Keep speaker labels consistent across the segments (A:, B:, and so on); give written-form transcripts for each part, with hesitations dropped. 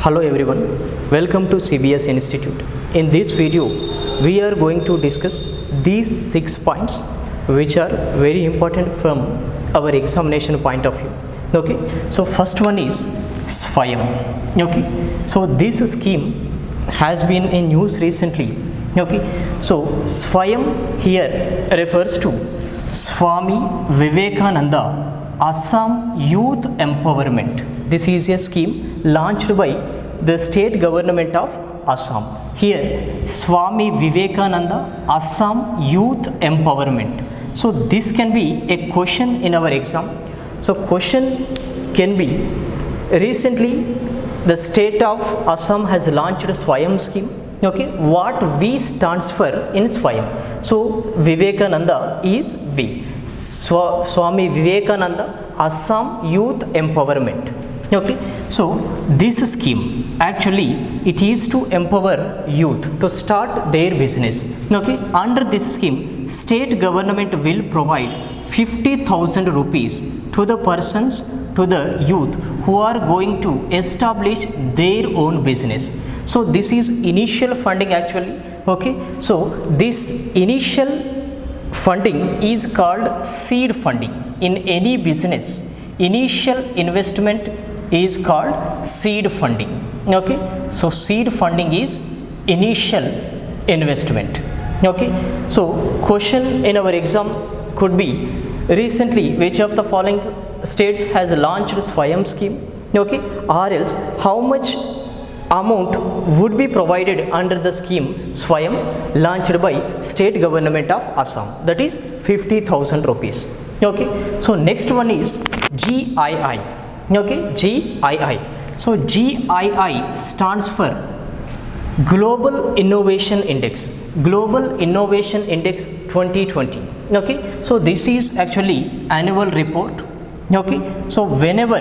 A: Hello everyone, welcome to CBS Institute. In this video, we are going to discuss these 6 points which are very important from our examination point of view. Okay, so first one is SWAYAM. Okay, so this scheme has been in news recently. Okay, so SWAYAM here refers to Swami Vivekananda Assam Youth Empowerment. This is a scheme launched by the state government of Assam. Here, Swami Vivekananda Assam Youth Empowerment. So this can be a question in our exam. So question can be, recently the state of Assam has launched a SWAYAM scheme. Okay, what V stands for in SWAYAM? So Vivekananda is V. Swami Vivekananda Assam Youth Empowerment. Okay, so this scheme actually it is to empower youth to start their business. Okay, under this scheme, state government will provide 50,000 rupees to the persons, to the youth who are going to establish their own business. So this is initial funding actually. Okay, so this initial funding is called seed funding. In any business, initial investment is called seed funding. Okay, so seed funding is initial investment. Okay, so question in our exam could be, recently which of the following states has launched SWAYAM scheme? Okay, or else how much amount would be provided under the scheme SWAYAM launched by state government of Assam, that is 50,000 rupees. Okay, so next one is GII. Okay, GII. So GII stands for Global Innovation Index. Global Innovation Index 2020. Okay, so this is actually annual report. Okay, so whenever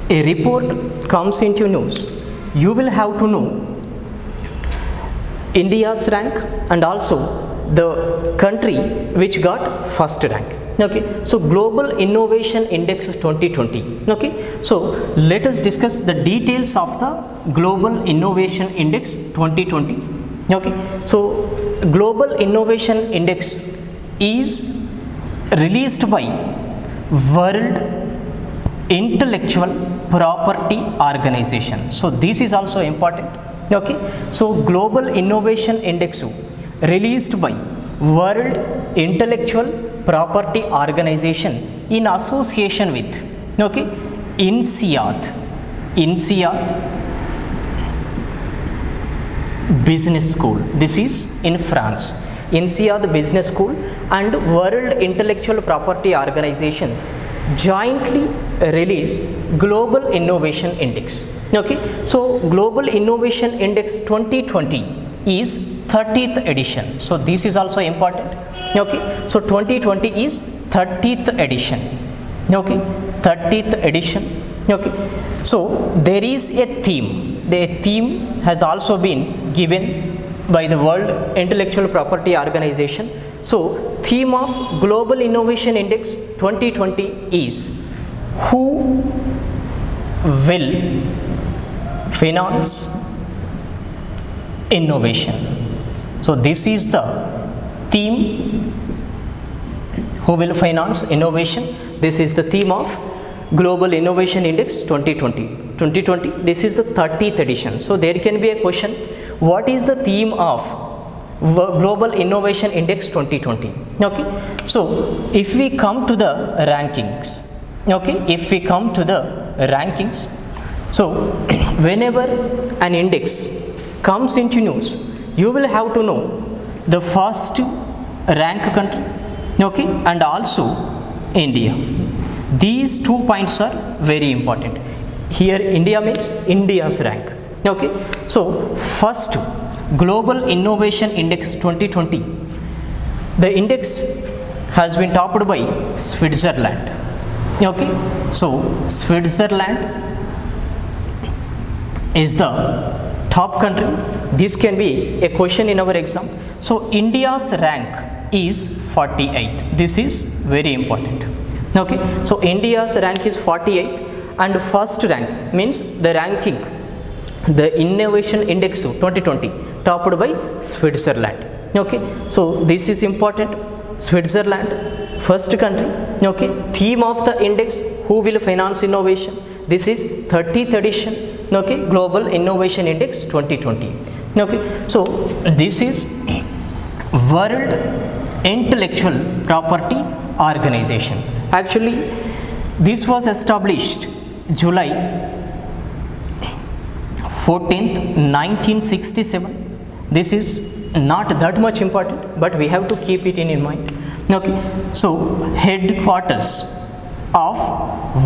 A: a report comes into news, you will have to know India's rank and also the country which got first rank. Okay, so Global Innovation Index 2020. Okay, so let us discuss the details of the Global Innovation Index 2020. Okay, so Global Innovation Index is released by World Intellectual Property Organization. So this is also important. Okay, so Global Innovation Index released by World Intellectual Property Organization in association with, okay, INSEAD Business School. This is in France. INSEAD Business School and World Intellectual Property Organization jointly release Global Innovation Index. Okay, so Global Innovation Index 2020 is 30th edition. So this is also important. Okay, so 2020 is 30th edition. Okay, 30th edition. Okay, so there is a theme. The theme has also been given by the World Intellectual Property Organization. So theme of Global Innovation Index 2020 is who will finance innovation. So this is the theme, who will finance innovation. This is the theme of Global Innovation Index 2020. This is the 30th edition. So there can be a question, what is the theme of Global Innovation Index 2020? Okay, so if we come to the rankings, so whenever an index comes into news, you will have to know the first rank country, okay, and also India. These 2 points are very important. Here India means India's rank. Okay, so first Global Innovation Index 2020, the index has been topped by Switzerland. Okay, so Switzerland is the top country. This can be a question in our exam. So India's rank is 48th. This is very important. Okay, so India's rank is 48th and first rank means the ranking the innovation index 2020 topped by Switzerland. Okay, so this is important. Switzerland, first country. Okay, theme of the index, who will finance innovation? This is 30th edition. Okay, Global Innovation Index 2020. Okay, so this is World Intellectual Property Organization. Actually, this was established July 14th, 1967. This is not that much important, but we have to keep it in mind. Okay, so headquarters of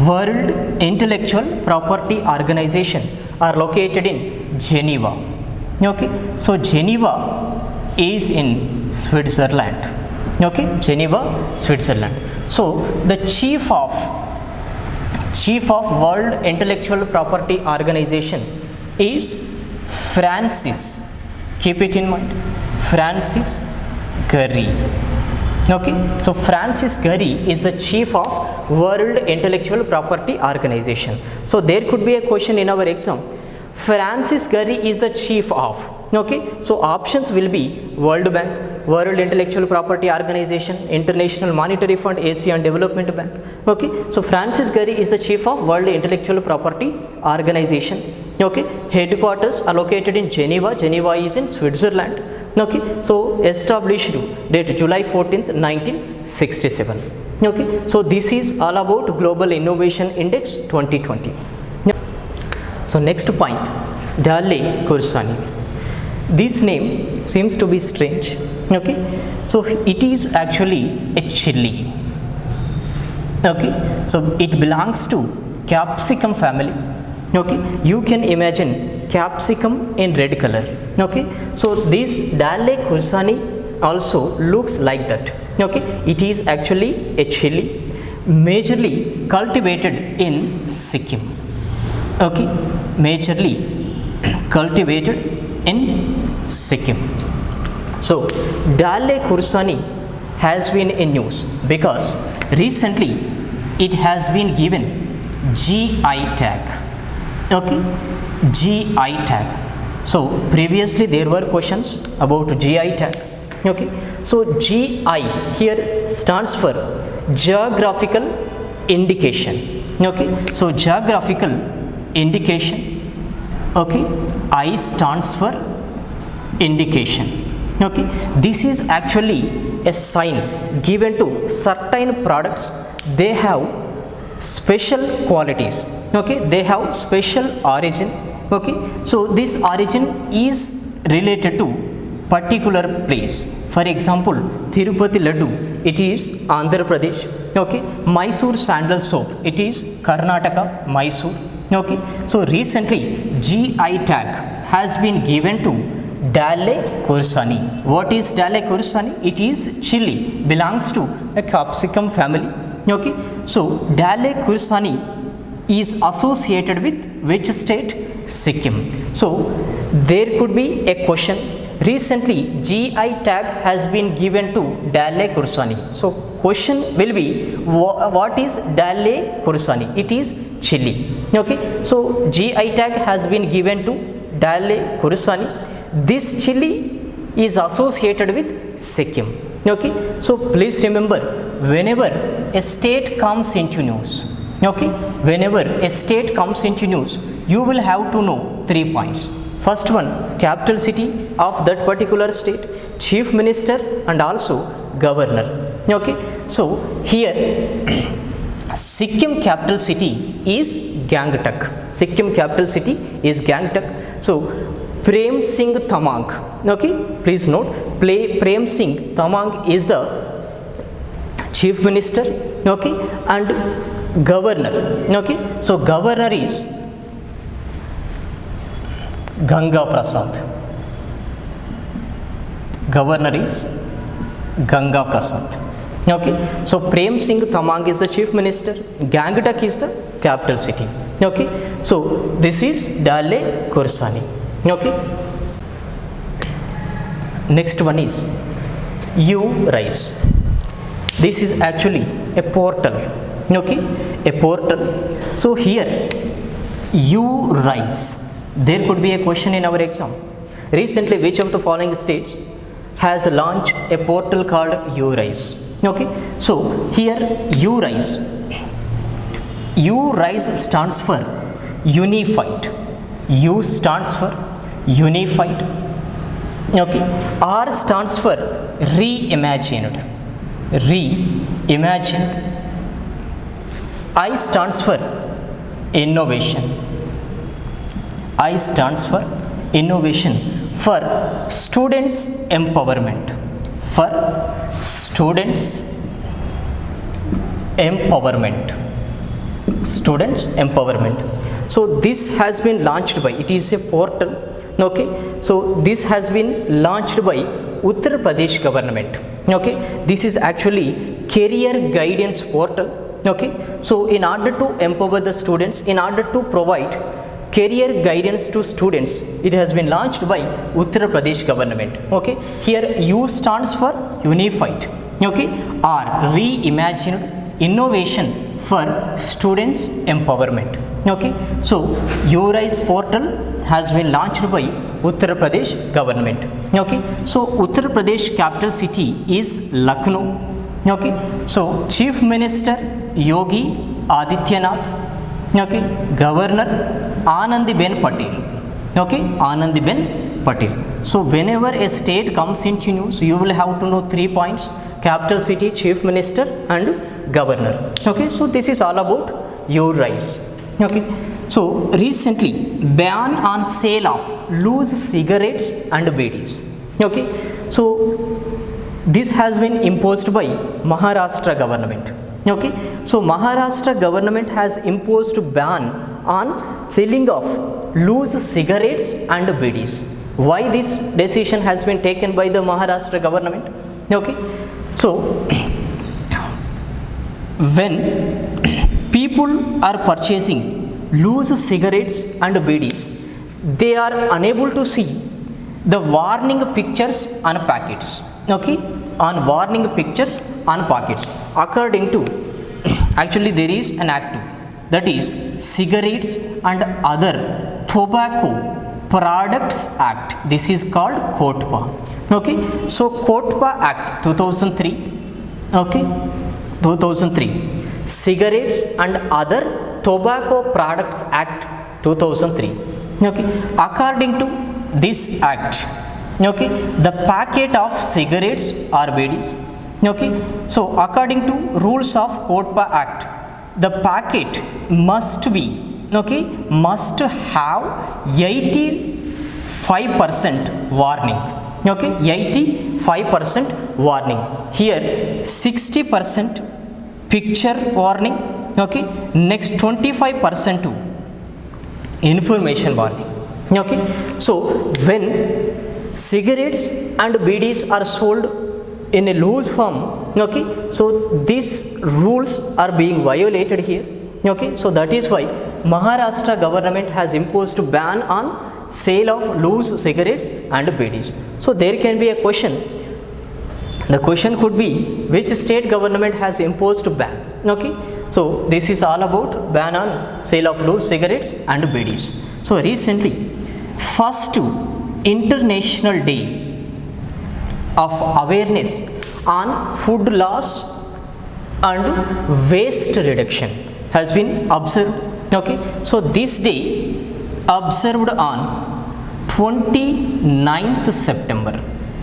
A: World Intellectual Property Organization are located in Geneva. Okay, so Geneva is in Switzerland. Okay, Geneva, Switzerland. So the chief of World Intellectual Property Organization is Francis. Keep it in mind, Francis Gurry. Okay, so Francis Gurry is the chief of World Intellectual Property Organization. So there could be a question in our exam. Francis Gurry is the chief of. Okay, so options will be World Bank, World Intellectual Property Organization, International Monetary Fund, ASEAN Development Bank. Okay, so Francis Gurry is the chief of World Intellectual Property Organization. Okay, headquarters are located in Geneva. Geneva is in Switzerland. Okay, so established date July 14th, 1967. Okay, so this is all about Global Innovation Index 2020. So next point, Dale Kursani. This name seems to be strange. Okay, so it is actually a chili. Okay, so it belongs to capsicum family. Okay, you can imagine capsicum in red color. Okay, so this Dale Kursani also looks like that. Okay, it is actually a chili majorly cultivated in Sikkim. Okay, majorly cultivated in Sikkim. So Dale Kursani has been in news because recently it has been given GI tag. Okay, GI tag. So previously there were questions about GI tag. Okay, so GI here stands for geographical indication. Okay, so geographical indication. Okay, I stands for indication. Okay, this is actually a sign given to certain products. They have special qualities. Okay, they have special origin. Okay, so this origin is related to particular place. For example, Tirupati Laddu, it is Andhra Pradesh. Okay, Mysore sandal soap, it is Karnataka, Mysore. Okay, so recently GI tag has been given to Dale Kursani. What is Dale Kursani? It is chili, belongs to a capsicum family. Okay, so Dale Kursani is associated with which state? Sikkim. So there could be a question. Recently GI tag has been given to Dale Kursani. So question will be, what is Dale Kursani? It is chili. Okay, so GI tag has been given to Dale Kursani. This chili is associated with Sikkim. Okay, so please remember, whenever a state comes into news, okay, whenever a state comes into news, you will have to know 3 points. First one, capital city of that particular state, chief minister and also governor. Okay, so here Sikkim capital city is Gangtok. Sikkim capital city is Gangtok. So Prem Singh Tamang. Okay, please note, Prem Singh Tamang is the chief minister. Okay, and governor. Okay, so governor is Ganga Prasad. Governor is Ganga Prasad. Okay, so Prem Singh Tamang is the chief minister. Gangtok is the capital city. Okay, so this is Dale Kursani. Okay, next one is U-Rise. This is actually a portal. Okay, a portal. So here U-Rise There could be a question in our exam. Recently, which of the following states has launched a portal called URISE? Okay, so here URISE stands for unified. U stands for unified. Okay, R stands for reimagined. I stands for innovation. I stands for innovation. For students empowerment. For students empowerment. Students empowerment. So this has been launched by, it is a portal. Okay, so this has been launched by Uttar Pradesh government. Okay, this is actually career guidance portal. Okay, so in order to empower the students, in order to provide career guidance to students, it has been launched by Uttar Pradesh government. Okay, here U stands for unified. Okay, R reimagined, innovation for students empowerment. Okay, so URISE portal has been launched by Uttar Pradesh government. Okay, so Uttar Pradesh capital city is Lucknow. Okay, so Chief Minister Yogi Adityanath. Okay, Governor Anandiben Patel. Okay, Anandiben Patel. So whenever a state comes into news, you will have to know 3 points: capital city, chief minister and governor. Okay, so this is all about URISE. Okay, so recently ban on sale of loose cigarettes and BDs. Okay, so this has been imposed by Maharashtra government. Okay, so Maharashtra government has imposed ban on selling of loose cigarettes and BDs. Why this decision has been taken by the Maharashtra government? Okay, so when people are purchasing loose cigarettes and BDs, they are unable to see the warning pictures on packets. Okay, on warning pictures on packets. According to, actually there is an act, that is Cigarettes and Other Tobacco Products Act. This is called COTPA. Okay, so COTPA Act 2003. Okay, 2003. Cigarettes and Other Tobacco Products Act 2003. Okay, according to this act, okay, the packet of cigarettes or BDs, okay, so according to rules of COTPA Act, the packet must be, okay, must have 85% warning. Okay, 85% warning. Here 60% picture warning. Okay, next 25% to information warning. Okay, so when cigarettes and BDs are sold in a loose form, okay, so these rules are being violated here. Okay, so that is why Maharashtra government has imposed ban on sale of loose cigarettes and BDs. So there can be a question. The question could be, which state government has imposed ban? Okay, so this is all about ban on sale of loose cigarettes and BDs. So recently, first International Day of Awareness on Food Loss and Waste Reduction has been observed. Okay, so this day observed on 29th September.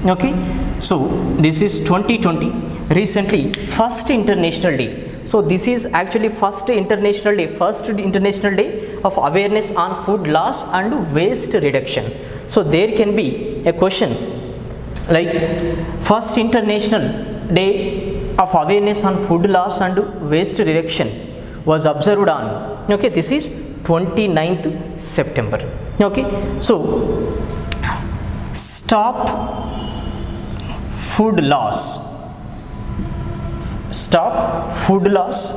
A: Okay, so this is 2020. Recently, first International Day. So this is actually first International Day of Awareness on Food Loss and Waste Reduction. So there can be a question like, first International Day of Awareness on Food Loss and Waste Reduction was observed on, okay, this is 29th September. Okay, so stop food loss, stop food loss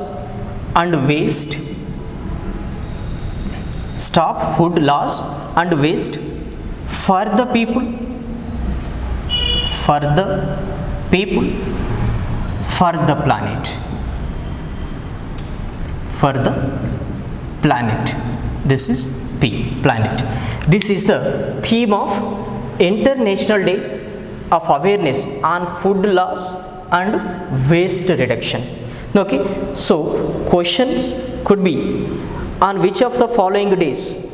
A: and waste, stop food loss and waste for the people, for the people, for the planet, for the planet. This is P, planet. This is the theme of International Day of Awareness on Food Loss and Waste Reduction. Okay, so questions could be, on which of the following days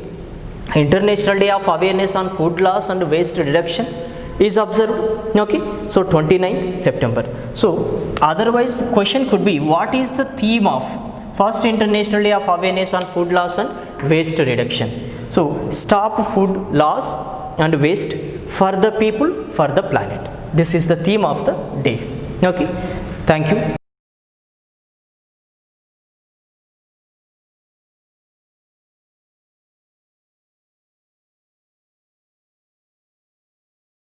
A: International Day of Awareness on Food Loss and Waste Reduction is observed? Okay, so 29th September. So otherwise question could be, what is the theme of first International Day of Awareness on Food Loss and Waste Reduction? So stop food loss and waste for the people, for the planet. This is the theme of the day. Okay, thank you.